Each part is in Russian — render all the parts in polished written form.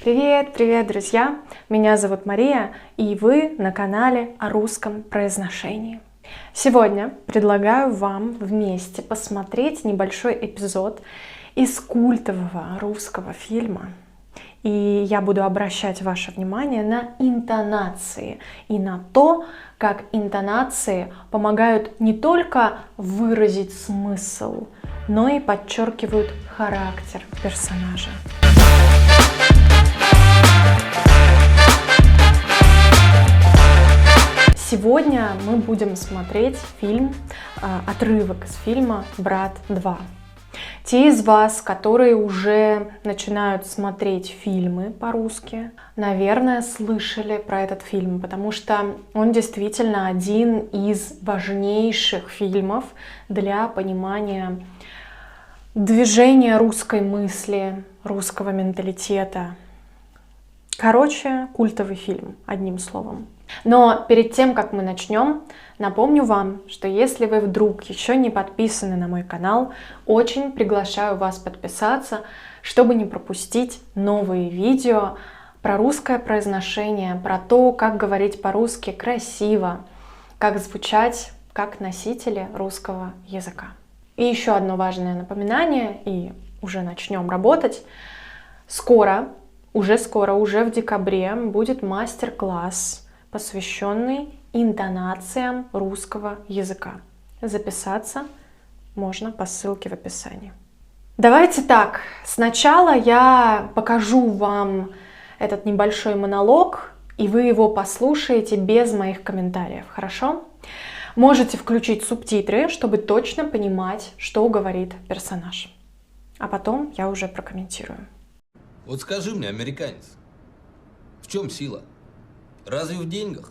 Привет, друзья! Меня зовут Мария, и вы на канале о русском произношении. Сегодня предлагаю вам вместе посмотреть небольшой эпизод из культового русского фильма. И я буду обращать ваше внимание на интонации и на то, как интонации помогают не только выразить смысл, но и подчеркивают характер персонажа. Сегодня мы будем смотреть отрывок из фильма «Брат 2». Те из вас, которые уже начинают смотреть фильмы по-русски, наверное, слышали про этот фильм, потому что он действительно один из важнейших фильмов для понимания движения русской мысли, русского менталитета. Короче, культовый фильм, одним словом. Но перед тем, как мы начнем, напомню вам, что если вы вдруг еще не подписаны на мой канал, очень приглашаю вас подписаться, чтобы не пропустить новые видео про русское произношение, про то, как говорить по-русски красиво, как звучать как носители русского языка. И еще одно важное напоминание, и уже начнем работать. Уже в декабре будет мастер-класс, посвященный интонациям русского языка. Записаться можно по ссылке в описании. Давайте так, сначала я покажу вам этот небольшой монолог, и вы его послушаете без моих комментариев, хорошо? Можете включить субтитры, чтобы точно понимать, что говорит персонаж. А потом я уже прокомментирую. Вот скажи мне, американец, в чем сила? Разве в деньгах?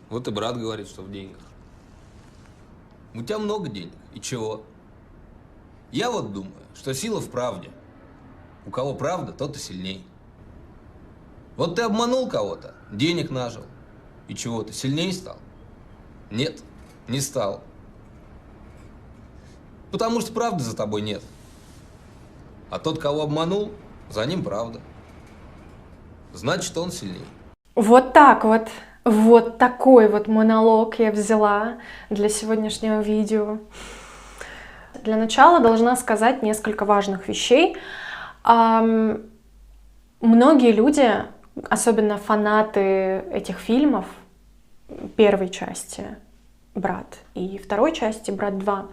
Вот и брат говорит, что в деньгах. У тебя много денег, и чего? Я вот думаю, что сила в правде. У кого правда, тот и сильней. Вот ты обманул кого-то, денег нажил, и чего, ты сильней стал? Нет, не стал. Потому что правды за тобой нет. А тот, кого обманул, за ним правда. Значит, он сильнее. Вот так вот. Вот такой вот монолог я взяла для сегодняшнего видео. Для начала должна сказать несколько важных вещей. Многие люди, особенно фанаты этих фильмов, первой части «Брат» и второй части «Брат 2»,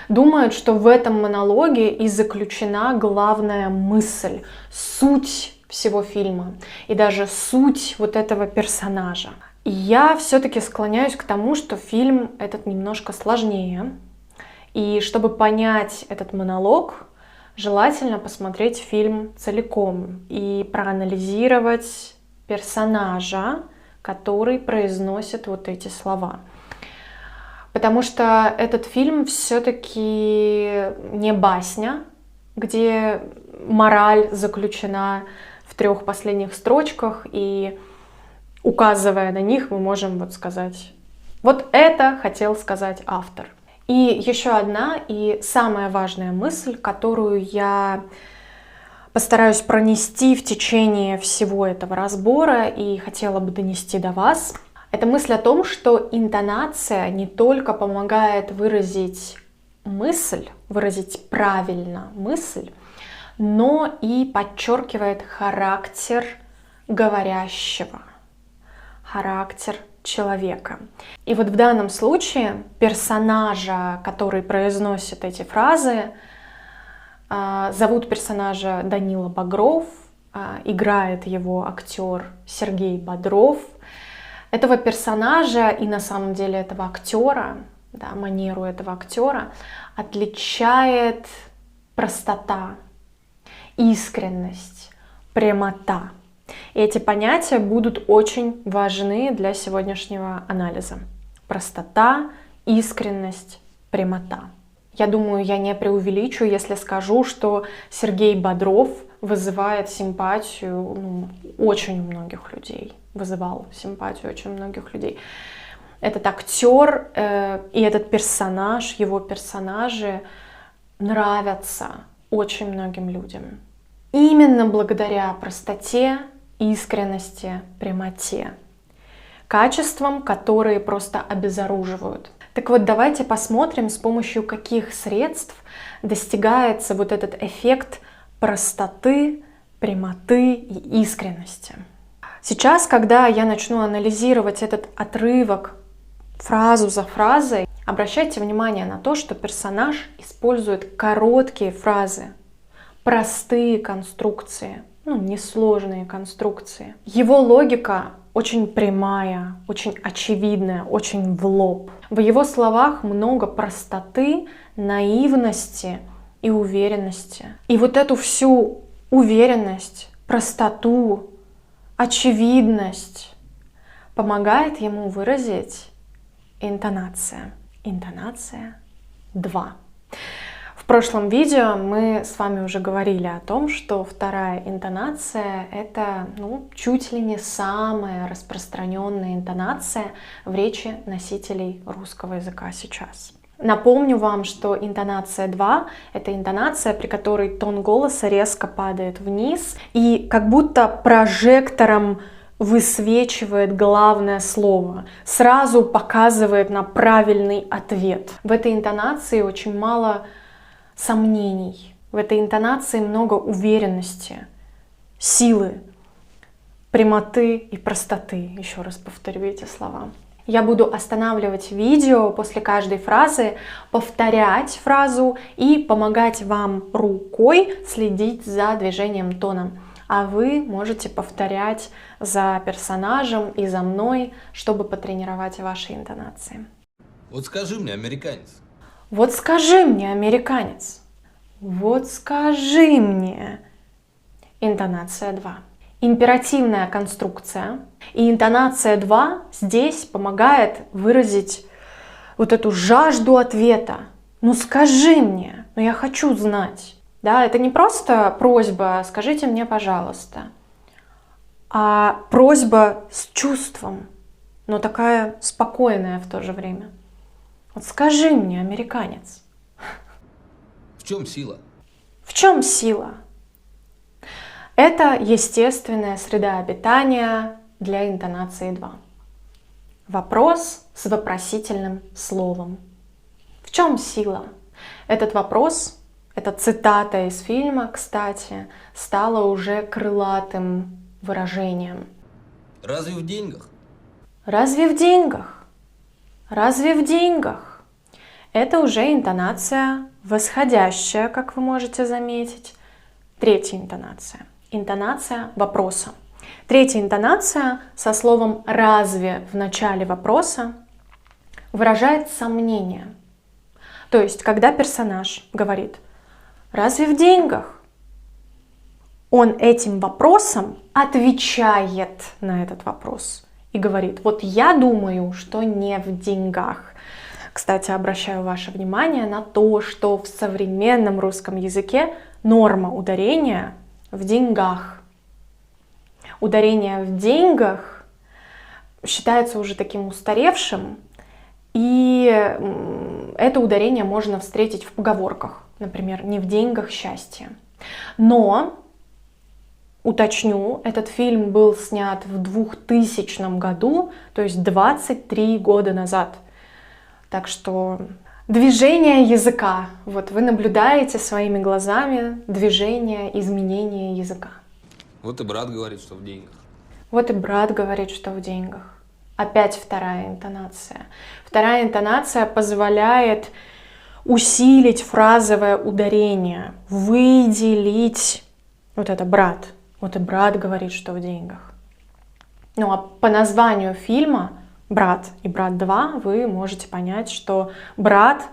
думают, что в этом монологе и заключена главная мысль, суть всего фильма и даже суть вот этого персонажа. И я все-таки склоняюсь к тому, что фильм этот немножко сложнее. И чтобы понять этот монолог, желательно посмотреть фильм целиком и проанализировать персонажа, который произносит вот эти слова. Потому что этот фильм все-таки не басня, где мораль заключена в 3 последних строчках, и указывая на них, мы можем вот сказать, вот это хотел сказать автор. И еще одна и самая важная мысль, которую я постараюсь пронести в течение всего этого разбора и хотела бы донести до вас, это мысль о том, что интонация не только помогает выразить мысль, выразить правильно мысль, но и подчеркивает характер говорящего, характер человека. И вот в данном случае персонажа, который произносит эти фразы, зовут персонажа Данила Багров, играет его актер Сергей Бодров. Этого персонажа и на самом деле этого актера, да, манеру этого актера отличает простота, искренность, прямота. И эти понятия будут очень важны для сегодняшнего анализа. Простота, искренность, прямота. Я думаю, я не преувеличу, если скажу, что Сергей Бодров вызывает симпатию очень у многих людей. Вызывал симпатию очень многих людей. Этот актер и этот персонаж, его персонажи нравятся очень многим людям. именно благодаря простоте, искренности, прямоте. Качествам, которые просто обезоруживают. Так вот, давайте посмотрим, с помощью каких средств достигается вот этот эффект простоты, прямоты и искренности. Сейчас, когда я начну анализировать этот отрывок фразу за фразой, обращайте внимание на то, что персонаж использует короткие фразы, простые конструкции, несложные конструкции. Его логика очень прямая, очень очевидная, очень в лоб. В его словах много простоты, наивности и уверенности. И вот эту всю уверенность, простоту, очевидность помогает ему выразить интонация. Интонация 2. В прошлом видео мы с вами уже говорили о том, что вторая интонация — это чуть ли не самая распространенная интонация в речи носителей русского языка сейчас. Напомню вам, что интонация 2 — это интонация, при которой тон голоса резко падает вниз и как будто прожектором высвечивает главное слово, сразу показывает на правильный ответ. В этой интонации очень мало сомнений, в этой интонации много уверенности, силы, прямоты и простоты. Еще раз повторю эти слова. Я буду останавливать видео после каждой фразы, повторять фразу и помогать вам рукой следить за движением тона. А вы можете повторять за персонажем и за мной, чтобы потренировать ваши интонации. Вот скажи мне, американец. Вот скажи мне, американец. Вот скажи мне. Интонация 2. Императивная конструкция. И интонация 2 здесь помогает выразить вот эту жажду ответа. Ну скажи мне, я хочу знать. Да, это не просто просьба «скажите мне, пожалуйста», а просьба с чувством, но такая спокойная в то же время. Вот скажи мне, американец. В чем сила? В чем сила? Это естественная среда обитания для интонации 2. Вопрос с вопросительным словом. В чем сила? Этот вопрос, эта цитата из фильма, кстати, стала уже крылатым выражением. Разве в деньгах? Разве в деньгах? Разве в деньгах? Это уже интонация восходящая, как вы можете заметить. Третья интонация. Интонация вопроса. Третья интонация со словом «разве» в начале вопроса выражает сомнение. То есть, когда персонаж говорит «разве в деньгах?», он этим вопросом отвечает на этот вопрос и говорит «вот я думаю, что не в деньгах». Кстати, обращаю ваше внимание на то, что в современном русском языке норма ударения в деньгах. Ударение в деньгах считается уже таким устаревшим, и это ударение можно встретить в поговорках. Например, «не в деньгах счастье». Но, уточню, этот фильм был снят в 2000 году, то есть 23 года назад. Так что движение языка. Вот вы наблюдаете своими глазами движение, изменение языка. Вот и брат говорит, что в деньгах. Вот и брат говорит, что в деньгах. Опять вторая интонация. Вторая интонация позволяет усилить фразовое ударение, выделить вот это брат. Вот и брат говорит, что в деньгах. Ну а по названию фильма «Брат» и «Брат 2» вы можете понять, что брат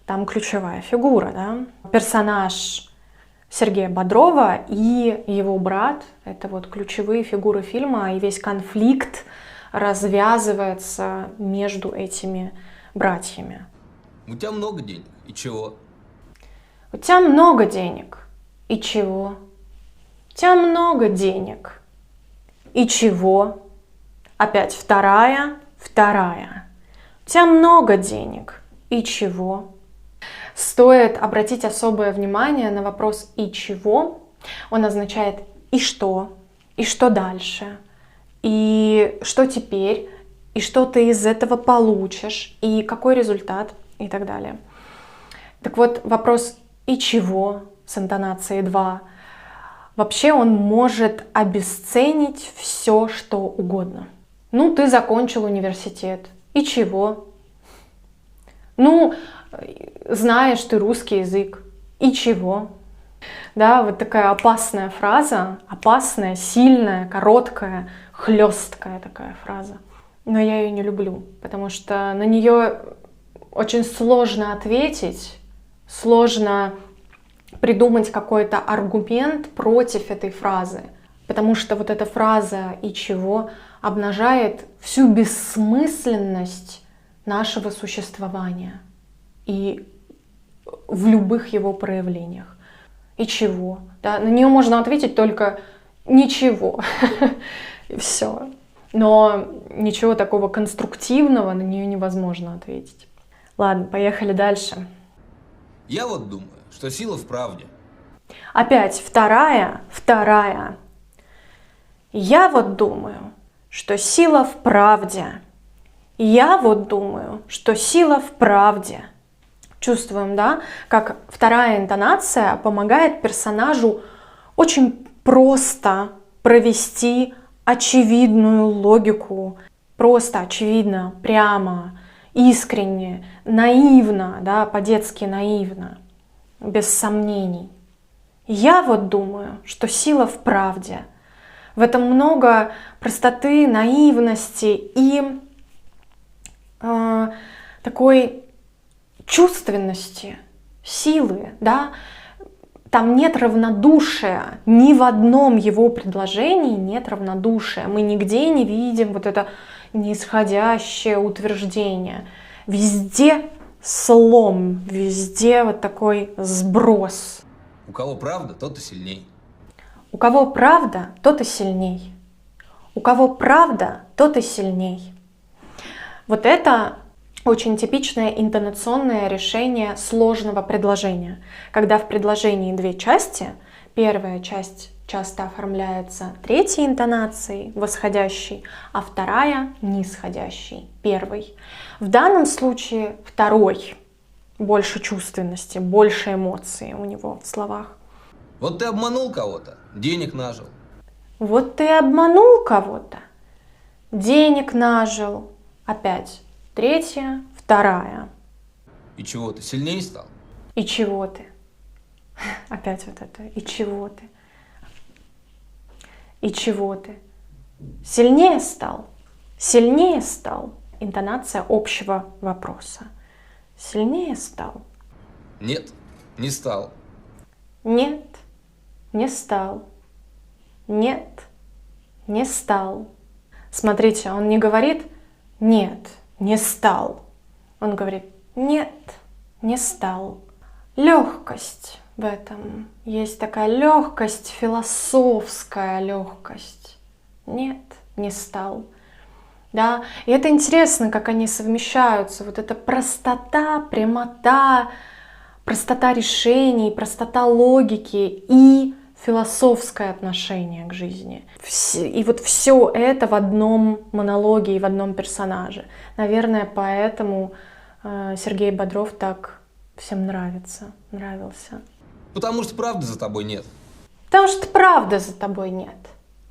там ключевая фигура, да? Персонаж Сергея Бодрова и его брат — это вот ключевые фигуры фильма, и весь конфликт развязывается между этими братьями. У тебя много денег, и чего? У тебя много денег, и чего? У тебя много денег, и чего? Опять вторая. У тебя много денег, и чего? Стоит обратить особое внимание на вопрос «и чего?», Он означает «и что?», «и что дальше?», «и что теперь?», «и что ты из этого получишь?», «и какой результат?», и так далее. Так вот, вопрос «и чего?» с интонацией 2, вообще он может обесценить все, что угодно. Ну, ты закончил университет. И чего? Ну, знаешь ты русский язык. И чего? Да, вот такая опасная фраза, опасная, сильная, короткая, хлесткая такая фраза. Но я ее не люблю, потому что на нее очень сложно ответить, сложно придумать какой-то аргумент против этой фразы, потому что вот эта фраза «и чего» обнажает всю бессмысленность нашего существования и в любых его проявлениях. И чего? Да? На нее можно ответить только «ничего». И все. Но ничего такого конструктивного на нее невозможно ответить. Ладно, поехали дальше. Я вот думаю, что сила в правде. Опять вторая. Я вот думаю, что сила в правде. Я вот думаю, что сила в правде. Чувствуем, да, как вторая интонация помогает персонажу очень просто провести очевидную логику. Просто, очевидно, прямо, искренне, наивно, да, по-детски наивно, без сомнений. Я вот думаю, что сила в правде. В этом много простоты, наивности и такой чувственности, силы, да. Там нет равнодушия, ни в одном его предложении нет равнодушия. Мы нигде не видим вот это нисходящее утверждение. Везде слом, везде вот такой сброс. У кого правда, тот и сильней. У кого правда, тот и сильней. У кого правда, тот и сильней. Вот это очень типичное интонационное решение сложного предложения. Когда в предложении две части, первая часть часто оформляется третьей интонацией, восходящей, а вторая нисходящей, первой. В данном случае второй. Больше чувственности, больше эмоций у него в словах. Вот ты обманул кого-то, денег нажил. Вот ты обманул кого-то, денег нажил. Опять третья, вторая. И чего, ты сильнее стал? И чего ты? Опять вот это. И чего ты? И чего ты? Сильнее стал? Сильнее стал? Интонация общего вопроса. Сильнее стал? Нет, не стал. Нет, не стал. Нет, не стал. Смотрите, он не говорит «нет, не стал». Он говорит «нет, не стал». Легкость в этом. Есть такая легкость, философская легкость. Нет, не стал. Да? И это интересно, как они совмещаются. Вот эта простота, прямота, простота решений, простота логики и философское отношение к жизни. И вот все это в одном монологе и в одном персонаже. Наверное, поэтому Сергей Бодров так всем нравился. Потому что правды за тобой нет. Потому что правды за тобой нет.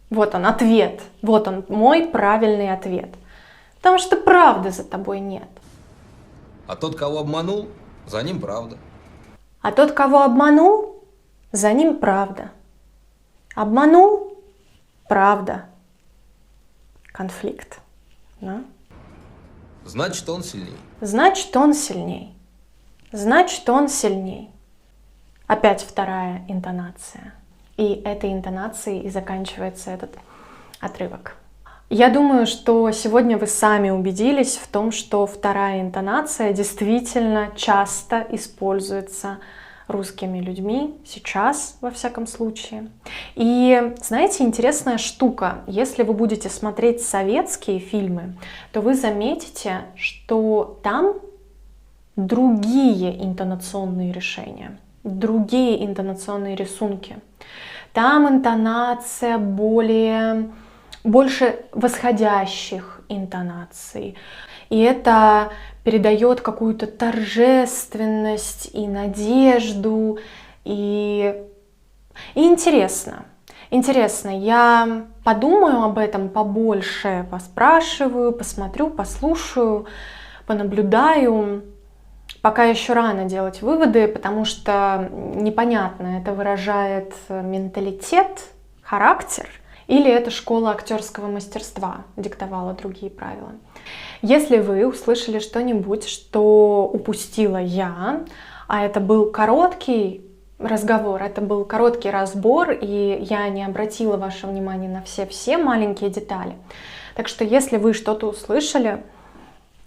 Вот он, ответ. Вот он, мой правильный ответ. Потому что правды за тобой нет. А тот, кого обманул, за ним правда. А тот, кого обманул, за ним правда. Обманул, правда. Конфликт. Да? Значит, он сильней. Значит, он сильней. Значит, он сильней. Опять вторая интонация. И этой интонацией и заканчивается этот отрывок. Я думаю, что сегодня вы сами убедились в том, что вторая интонация действительно часто используется русскими людьми, сейчас, во всяком случае. И знаете, интересная штука, если вы будете смотреть советские фильмы, то вы заметите, что там другие интонационные решения, другие интонационные рисунки. Там интонация больше восходящих интонаций. И это передает какую-то торжественность и надежду, и интересно. Интересно, я подумаю об этом побольше, поспрашиваю, посмотрю, послушаю, понаблюдаю. Пока еще рано делать выводы, потому что непонятно, это выражает менталитет, характер, или это школа актерского мастерства диктовала другие правила. Если вы услышали что-нибудь, что упустила я, а это был короткий разговор, это был короткий разбор, и я не обратила ваше внимание на все маленькие детали. Так что если вы что-то услышали,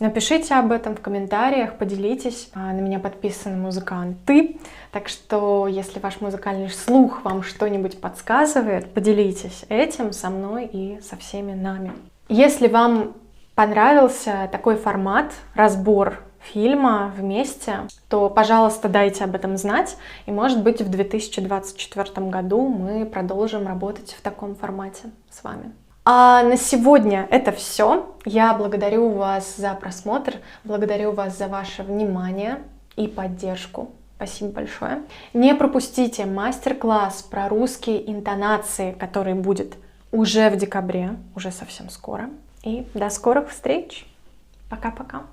напишите об этом в комментариях, поделитесь. На меня подписаны музыканты, так что если ваш музыкальный слух вам что-нибудь подсказывает, поделитесь этим со мной и со всеми нами. Если вам понравился такой формат, разбор фильма вместе, то, пожалуйста, дайте об этом знать. И, может быть, в 2024 году мы продолжим работать в таком формате с вами. А на сегодня это все. Я благодарю вас за просмотр, благодарю вас за ваше внимание и поддержку. Спасибо большое. Не пропустите мастер-класс про русские интонации, который будет уже в декабре, уже совсем скоро. И до скорых встреч. Пока-пока.